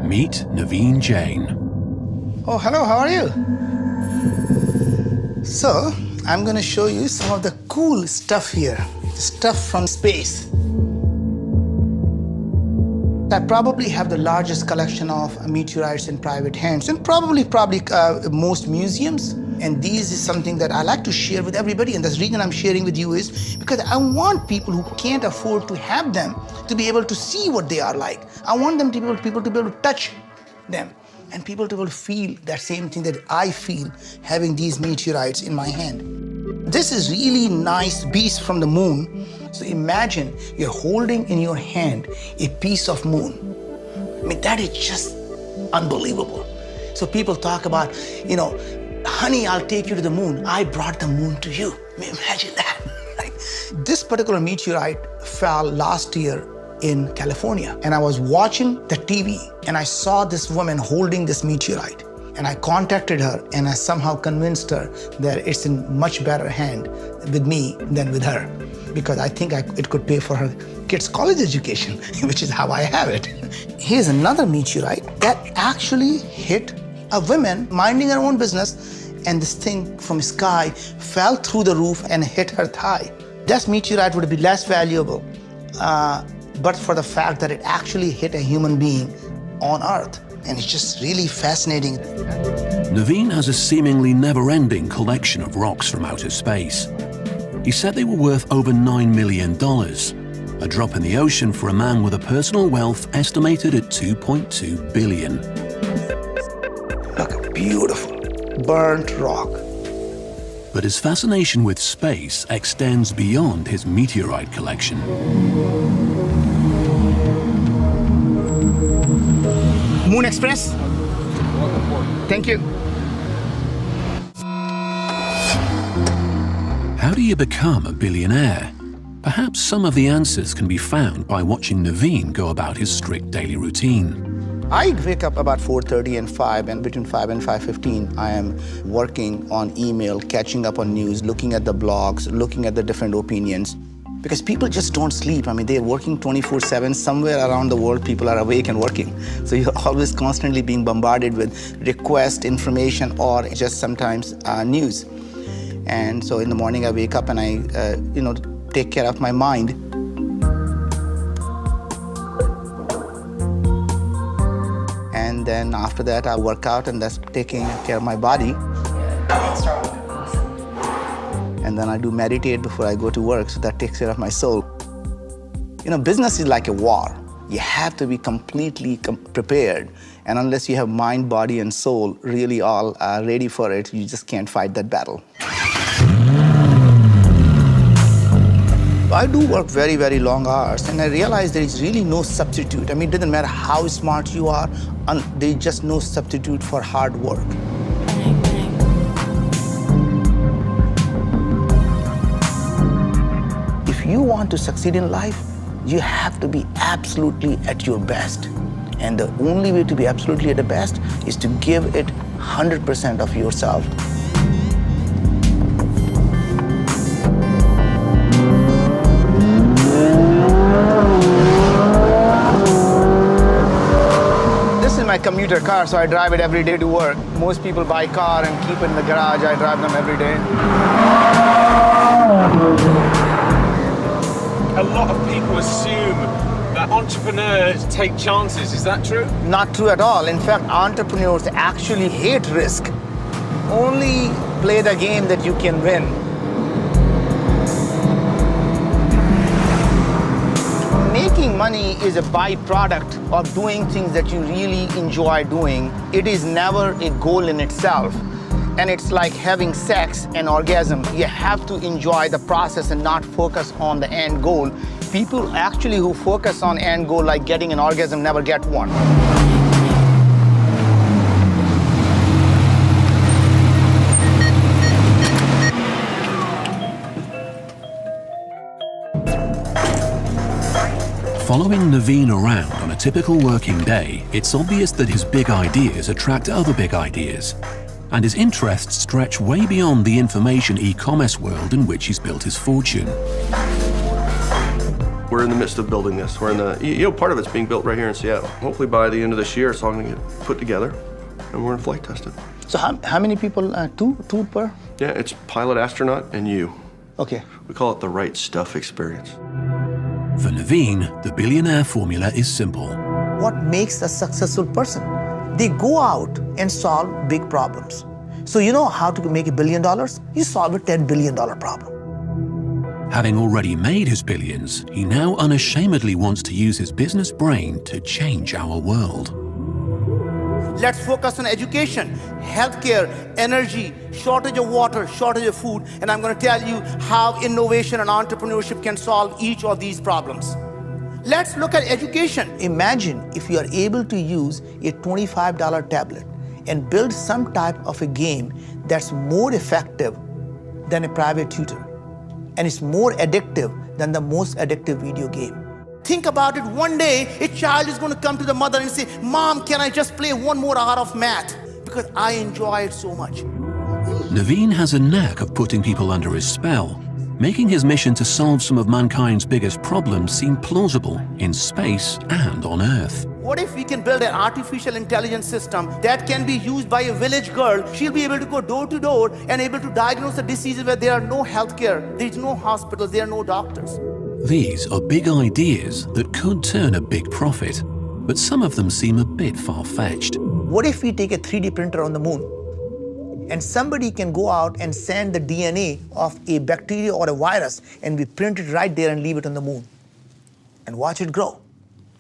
Meet Naveen Jain. Oh, hello, how are you? So, I'm going to show you some of the cool stuff here. Stuff from space. I probably have the largest collection of meteorites in private hands, and probably most museums. And this is something that I like to share with everybody, and the reason I'm sharing with you is because I want people who can't afford to have them to be able to see what they are like. I want them to be people to be able to touch them, and people to be able to feel that same thing that I feel having these meteorites in my hand. This is really nice beast from the moon. So imagine you're holding in your hand a piece of moon. I mean, that is just unbelievable. So people talk about, honey, I'll take you to the moon. I brought the moon to you. I mean, imagine that. Right? This particular meteorite fell last year in California, and I was watching the TV, and I saw this woman holding this meteorite. And I contacted her, and I somehow convinced her that it's in much better hand with me than with her, because I think it could pay for her kids' college education, which is how I have it. Here's another meteorite that actually hit a woman minding her own business, and this thing from the sky fell through the roof and hit her thigh. This meteorite would be less valuable, but for the fact that it actually hit a human being on Earth. And it's just really fascinating. Naveen has a seemingly never-ending collection of rocks from outer space. He said they were worth over $9 million, a drop in the ocean for a man with a personal wealth estimated at $2.2 billion. Look, beautiful, burnt rock. But his fascination with space extends beyond his meteorite collection. Moon Express. Thank you. How do you become a billionaire? Perhaps some of the answers can be found by watching Naveen go about his strict daily routine. I wake up about 4:30 and 5, and between 5 and 5:15, I am working on email, catching up on news, looking at the blogs, looking at the different opinions. Because people just don't sleep. I mean, they're working 24/7. Somewhere around the world, people are awake and working. So you're always constantly being bombarded with request, information, or just sometimes news. And so in the morning, I wake up and I, take care of my mind. And then after that, I work out, and that's taking care of my body. And then I do meditate before I go to work, so that takes care of my soul. Business is like a war. You have to be completely prepared. And unless you have mind, body, and soul really all ready for it, you just can't fight that battle. I do work very, very long hours, and I realize there is really no substitute. I mean, it doesn't matter how smart you are, there is just no substitute for hard work. If you want to succeed in life, you have to be absolutely at your best. And the only way to be absolutely at the best is to give it 100% of yourself. This is my commuter car, so I drive it every day to work. Most people buy a car and keep it in the garage. I drive them every day. A lot of people assume that entrepreneurs take chances. Is that true? Not true at all. In fact, entrepreneurs actually hate risk. Only play the game that you can win. Making money is a byproduct of doing things that you really enjoy doing. It is never a goal in itself. And it's like having sex and orgasm. You have to enjoy the process and not focus on the end goal. People actually who focus on end goal, like getting an orgasm, never get one. Following Naveen around on a typical working day, it's obvious that his big ideas attract other big ideas. And his interests stretch way beyond the information e-commerce world in which he's built his fortune. We're in the midst of building this. We're in the, part of it's being built right here in Seattle. Hopefully by the end of this year, it's all going to get put together, and we're in flight tested. So how many people? Two per? Yeah, it's pilot, astronaut, and you. Okay. We call it the right stuff experience. For Naveen, the billionaire formula is simple. What makes a successful person? They go out and solve big problems. So you know how to make $1 billion? You solve a $10 billion problem. Having already made his billions, he now unashamedly wants to use his business brain to change our world. Let's focus on education, healthcare, energy, shortage of water, shortage of food, and I'm going to tell you how innovation and entrepreneurship can solve each of these problems. Let's look at education. Imagine if you are able to use a $25 tablet and build some type of a game that's more effective than a private tutor, and it's more addictive than the most addictive video game. Think about it, one day a child is going to come to the mother and say, "Mom, can I just play one more hour of math? Because I enjoy it so much." Naveen has a knack of putting people under his spell, making his mission to solve some of mankind's biggest problems seem plausible in space and on Earth. What if we can build an artificial intelligence system that can be used by a village girl? She'll be able to go door to door and able to diagnose the diseases where there are no healthcare, there's no hospitals, there are no doctors. These are big ideas that could turn a big profit, but some of them seem a bit far-fetched. What if we take a 3D printer on the moon and somebody can go out and send the DNA of a bacteria or a virus and we print it right there and leave it on the moon and watch it grow?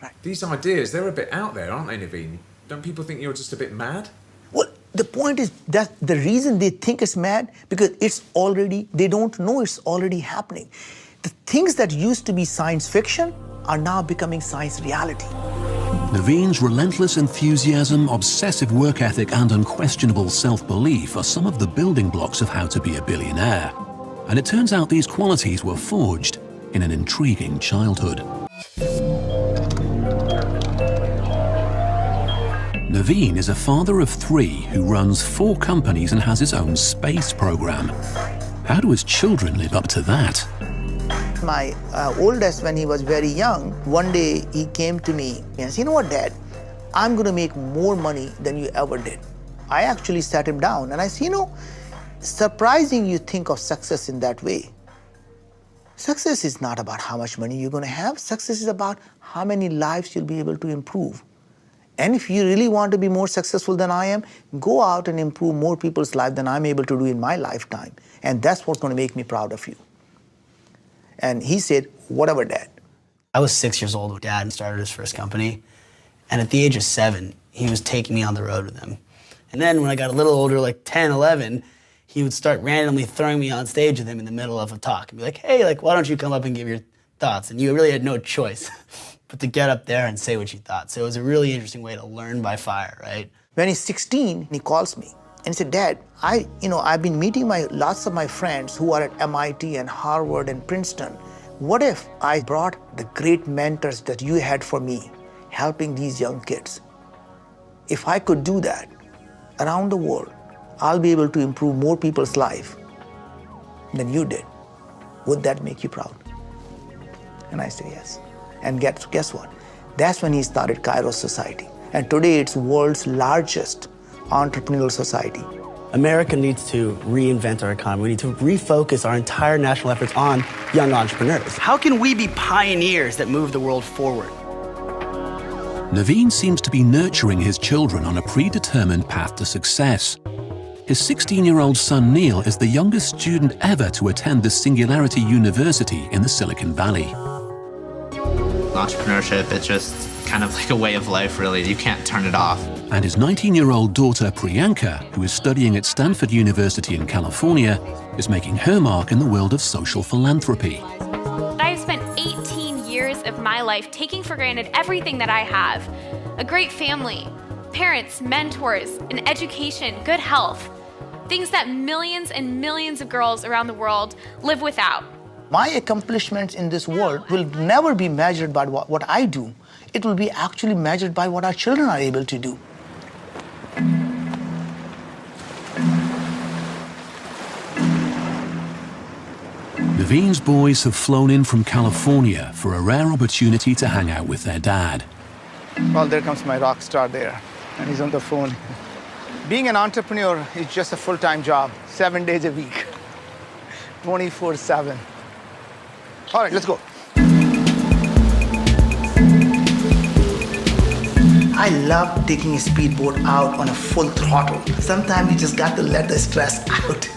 Right. These ideas, they're a bit out there, aren't they, Naveen? Don't people think you're just a bit mad? Well, the point is that the reason they think it's mad, because they don't know it's already happening. The things that used to be science fiction are now becoming science reality. Naveen's relentless enthusiasm, obsessive work ethic, and unquestionable self-belief are some of the building blocks of how to be a billionaire. And it turns out these qualities were forged in an intriguing childhood. Naveen is a father of 3 who runs 4 companies and has his own space program. How do his children live up to that? My oldest, when he was very young, one day he came to me and said, "You know what, Dad? I'm going to make more money than you ever did." I actually sat him down and I said, surprising you think of success in that way. Success is not about how much money you're going to have. Success is about how many lives you'll be able to improve. And if you really want to be more successful than I am, go out and improve more people's lives than I'm able to do in my lifetime. And that's what's going to make me proud of you. And he said, "Whatever, Dad." I was 6 years old when Dad started his first company. And at the age of 7, he was taking me on the road with him. And then when I got a little older, like 10, 11, he would start randomly throwing me on stage with him in the middle of a talk and be like, "Hey, why don't you come up and give your thoughts?" And you really had no choice but to get up there and say what you thought. So it was a really interesting way to learn by fire, right? When he's 16, he calls me and he said, "Dad, I've been meeting lots of my friends who are at MIT and Harvard and Princeton. What if I brought the great mentors that you had for me, helping these young kids? If I could do that around the world, I'll be able to improve more people's life than you did. Would that make you proud?" And I said, "Yes." And guess what? That's when he started Kairos Society. And today it's world's largest entrepreneurial society. America needs to reinvent our economy. We need to refocus our entire national efforts on young entrepreneurs. How can we be pioneers that move the world forward? Naveen seems to be nurturing his children on a predetermined path to success. His 16-year-old son Neil is the youngest student ever to attend the Singularity University in the Silicon Valley. Entrepreneurship, it's just kind of like a way of life, really. You can't turn it off. And his 19-year-old daughter Priyanka, who is studying at Stanford University in California, is making her mark in the world of social philanthropy. I've spent 18 years of my life taking for granted everything that I have. A great family, parents, mentors, an education, good health. Things that millions and millions of girls around the world live without. My accomplishments in this world will never be measured by what I do. It will be actually measured by what our children are able to do. Naveen's boys have flown in from California for a rare opportunity to hang out with their dad. Well, there comes my rock star there, and he's on the phone. Being an entrepreneur is just a full-time job, 7 days a week, 24/7. All right, let's go. I love taking a speedboat out on a full throttle. Sometimes you just got to let the stress out.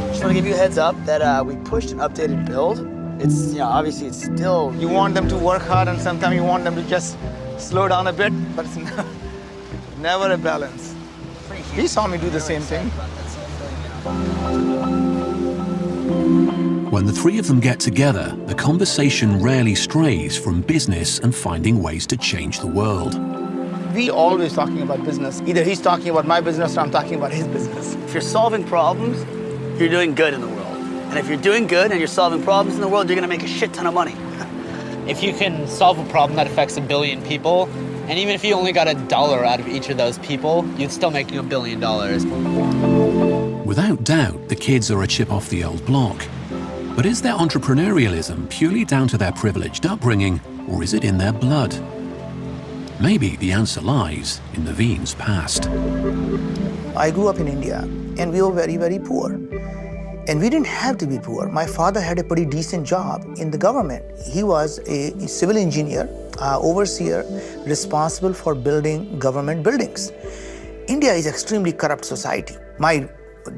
Just want to give you a heads up that we pushed an updated build. It's, obviously it's still... You want them to work hard, and sometimes you want them to just slow down a bit, but it's never a balance. He saw me do the same thing. When the three of them get together, the conversation rarely strays from business and finding ways to change the world. We always talking about business. Either he's talking about my business or I'm talking about his business. If you're solving problems, you're doing good in the world. And if you're doing good and you're solving problems in the world, you're gonna make a shit ton of money. If you can solve a problem that affects 1 billion people, and even if you only got $1 out of each of those people, you'd still make $1 billion. Without doubt, the kids are a chip off the old block. But is their entrepreneurialism purely down to their privileged upbringing, or is it in their blood? Maybe the answer lies in Naveen's past. I grew up in India, and we were very, very poor. And we didn't have to be poor. My father had a pretty decent job in the government. He was a civil engineer, overseer, responsible for building government buildings. India is extremely corrupt society. My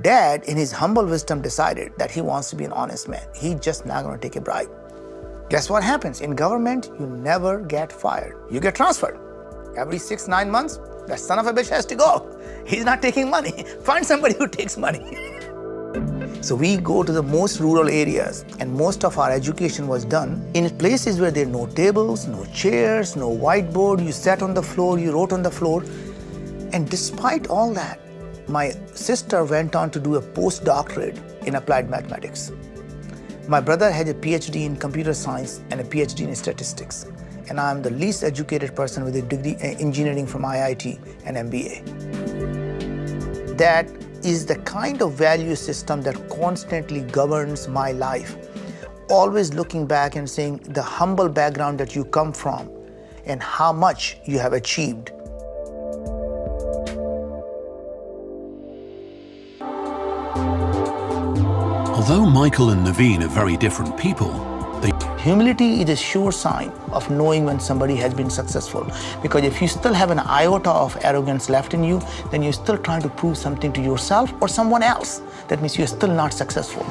dad, in his humble wisdom, decided that he wants to be an honest man. He's just not going to take a bribe. Guess what happens? In government, you never get fired. You get transferred. Every 6-9 months, that son of a bitch has to go. He's not taking money. Find somebody who takes money. So we go to the most rural areas, and most of our education was done in places where there are no tables, no chairs, no whiteboard. You sat on the floor, you wrote on the floor. And despite all that, my sister went on to do a postdoctorate in applied mathematics. My brother had a PhD in computer science and a PhD in statistics. And I'm the least educated person with a degree in engineering from IIT and MBA. That is the kind of value system that constantly governs my life. Always looking back and saying the humble background that you come from and how much you have achieved. Although Michael and Naveen are very different people, Humility is a sure sign of knowing when somebody has been successful. Because if you still have an iota of arrogance left in you, then you're still trying to prove something to yourself or someone else. That means you're still not successful.